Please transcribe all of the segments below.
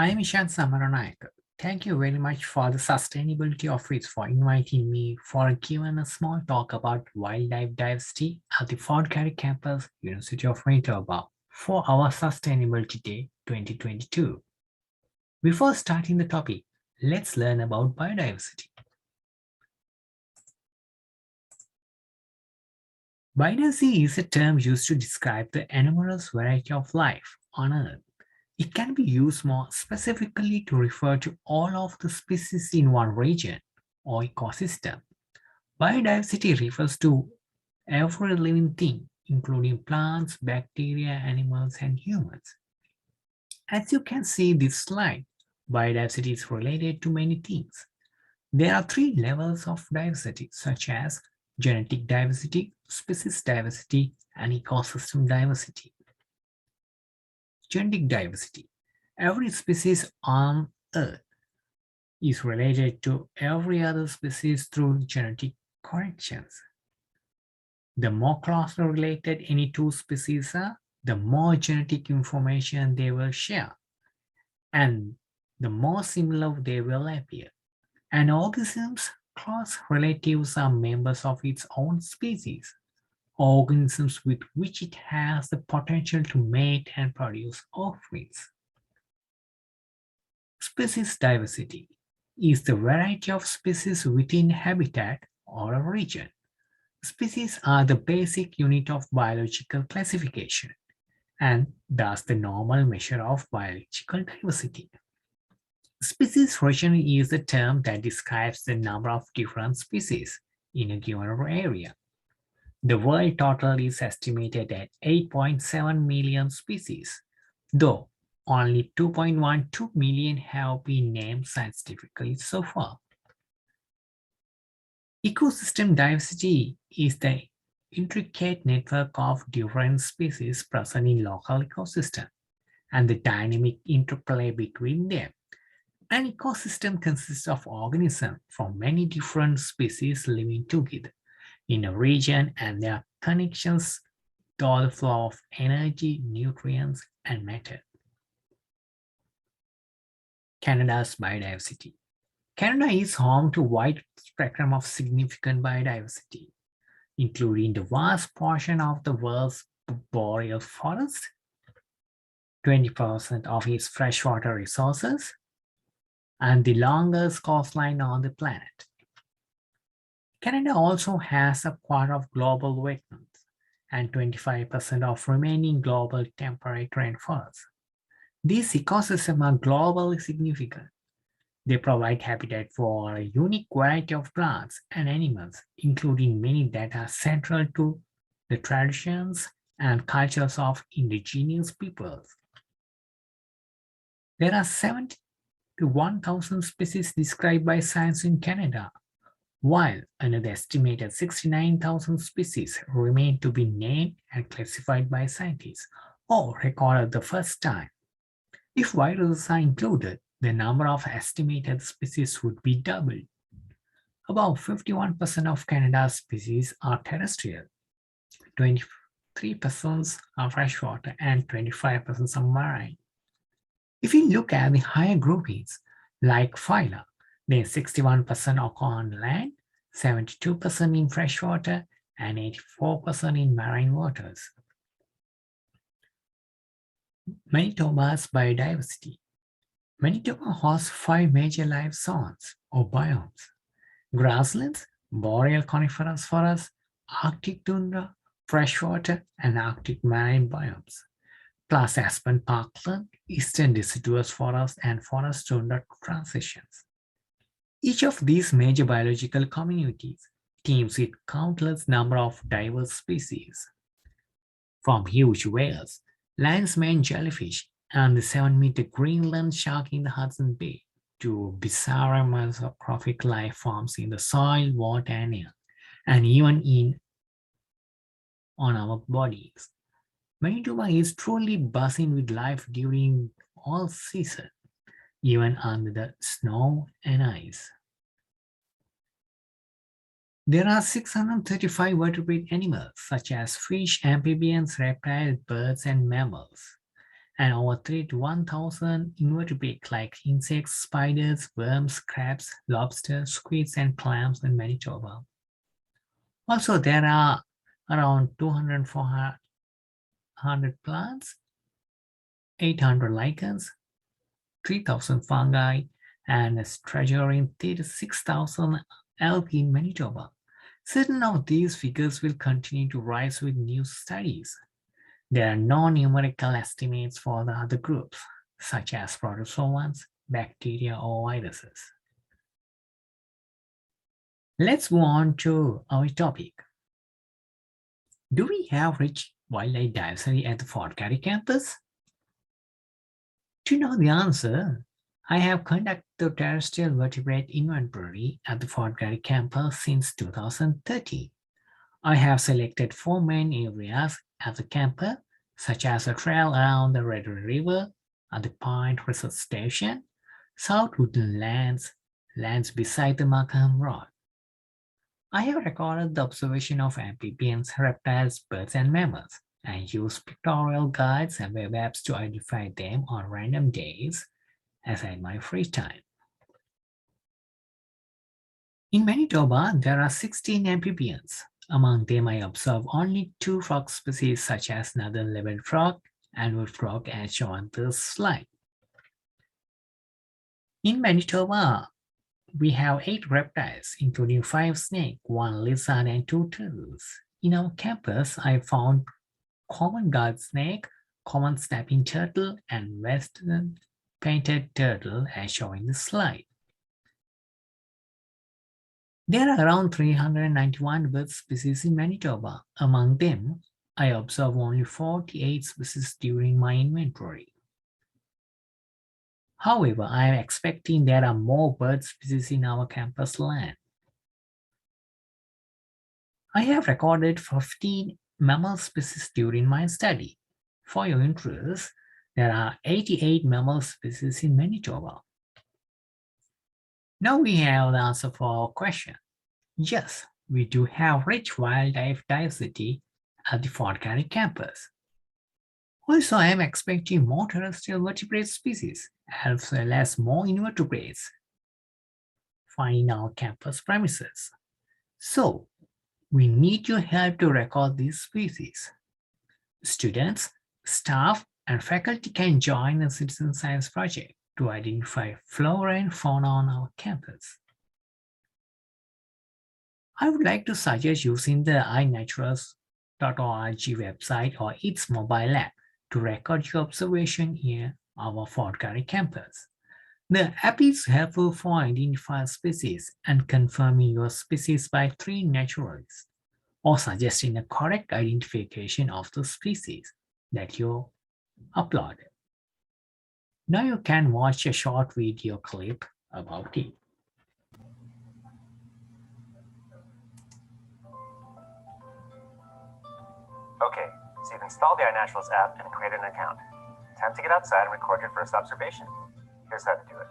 I am Ishan Samaranayake. Thank you very much for the Sustainability Office for inviting me for giving a small talk about wildlife diversity at the Fort Garry campus, University of Manitoba, for our Sustainability Day 2022. Before starting the topic, let's learn about biodiversity. Biodiversity is a term used to describe the enormous variety of life on Earth. It can be used more specifically to refer to all of the species in one region or ecosystem. Biodiversity refers to every living thing, including plants, bacteria, animals, and humans. As you can see in this slide, biodiversity is related to many things. There are three levels of diversity, such as genetic diversity, species diversity, and ecosystem diversity. Genetic diversity. Every species on Earth is related to every other species through genetic connections. The more closely related any two species are, the more genetic information they will share, and the more similar they will appear. An organism's close relatives are members of its own species, organisms with which it has the potential to mate and produce offsprings. Species diversity is the variety of species within a habitat or a region. Species are the basic unit of biological classification and thus the normal measure of biological diversity. Species region is a term that describes the number of different species in a given area. The world total is estimated at 8.7 million species, though only 2.12 million have been named scientifically so far. Ecosystem diversity is the intricate network of different species present in local ecosystem and the dynamic interplay between them. An ecosystem consists of organisms from many different species living together in a region and their connections to the flow of energy, nutrients, and matter. Canada's biodiversity. Canada is home to a wide spectrum of significant biodiversity, including the vast portion of the world's boreal forest, 20% of its freshwater resources, and the longest coastline on the planet. Canada also has a quarter of global wetlands and 25% of remaining global temperate rainforests. These ecosystems are globally significant. They provide habitat for a unique variety of plants and animals, including many that are central to the traditions and cultures of indigenous peoples. There are 70 to 1,000 species described by science in Canada, while another estimated 69,000 species remain to be named and classified by scientists or recorded the first time. If viruses are included, the number of estimated species would be doubled. About 51% of Canada's species are terrestrial, 23% are freshwater, and 25% are marine. If you look at the higher groupings, like phyla, then 61% occur on land, 72% in freshwater, and 84% in marine waters. Manitoba's biodiversity. Manitoba hosts five major life zones or biomes: grasslands, boreal coniferous forests, Arctic tundra, freshwater, and Arctic marine biomes, plus aspen parkland, eastern deciduous forest, and forest tundra transitions. Each of these major biological communities teems with countless number of diverse species, from huge whales, lion's mane jellyfish, and the 7-meter Greenland shark in the Hudson Bay, to bizarre macroscopic life forms in the soil, water, and air, and even in on our bodies. Manitoba is truly buzzing with life during all season, even under the snow and ice. There are 635 vertebrate animals, such as fish, amphibians, reptiles, birds, and mammals. and over 3 to 1,000 invertebrates like insects, spiders, worms, crabs, lobsters, squids, and clams in Manitoba. Also, there are around 200 400 plants, 800 lichens, 3,000 fungi, and a staggering 36,000 algae in Manitoba. Certain of these figures will continue to rise with new studies. There are no numerical estimates for the other groups, such as protozoans, bacteria, or viruses. Let's move on to our topic. Do we have rich wildlife diversity at the Fort Garry campus? To know the answer, I have conducted the terrestrial vertebrate inventory at the Fort Garry campus since 2013. I have selected 4 main areas at the campus, such as a trail around the Red River, at the Pine Research Station, South Woodland lands beside the Markham Road. I have recorded the observation of amphibians, reptiles, birds, and mammals, and used pictorial guides and web apps to identify them on random days as I had my free time. In Manitoba, there are 16 amphibians. Among them, I observe only 2 frog species such as northern leopard frog and wood frog as shown on this slide. In Manitoba, we have 8 reptiles, including 5 snakes, 1 lizard, and 2 turtles. In our campus, I found common guard snake, common snapping turtle, and western painted turtle as shown in the slide. There are around 391 bird species in Manitoba. Among them, I observed only 48 species during my inventory. However, I am expecting there are more bird species in our campus land. I have recorded 15 mammal species during my study. For your interest, there are 88 mammal species in Manitoba. Now we have the answer for our question. Yes, we do have rich wildlife diversity at the Fort Garry campus. Also, I am expecting more terrestrial vertebrate species, as well as more invertebrates found in our campus premises. So, we need your help to record these species. Students, staff, and faculty can join the citizen science project to identify flora and fauna on our campus. I would like to suggest using the iNaturalist.org website or its mobile app to record your observation here on our Fort Garry campus. The app is helpful for identifying species and confirming your species by 3 naturalists, or suggesting a correct identification of the species that you uploaded. Now you can watch a short video clip about it. Okay, so you've installed the iNaturalist app and created an account. Time to get outside and record your first observation. Here's how to do it.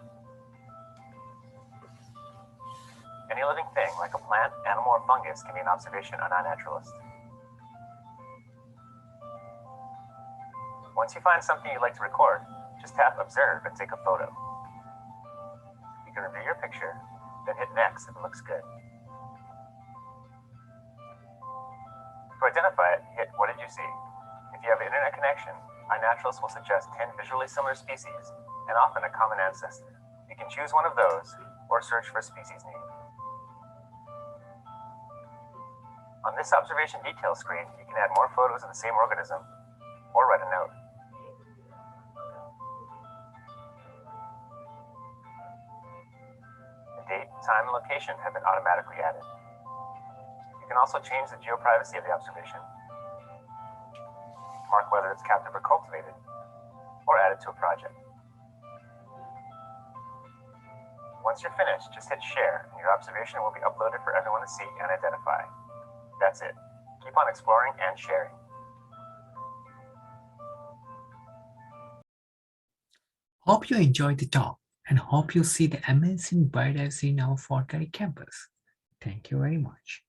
Any living thing, like a plant, animal, or fungus, can be an observation on iNaturalist. Once you find something you'd like to record, just tap Observe and take a photo. You can review your picture, then hit Next if it looks good. To identify it, hit What did you see? If you have an internet connection, iNaturalist will suggest 10 visually similar species and often a common ancestor. You can choose one of those or search for species name. On this observation detail screen, you can add more photos of the same organism or write a note. The date, time, and location have been automatically added. You can also change the geoprivacy of the observation, mark whether it's captive or cultivated, or add it to a project. Once you're finished, just hit share and your observation will be uploaded for everyone to see and identify. That's it. Keep on exploring and sharing. Hope you enjoyed the talk and hope you see the amazing biodiversity in our Fort Garry campus. Thank you very much.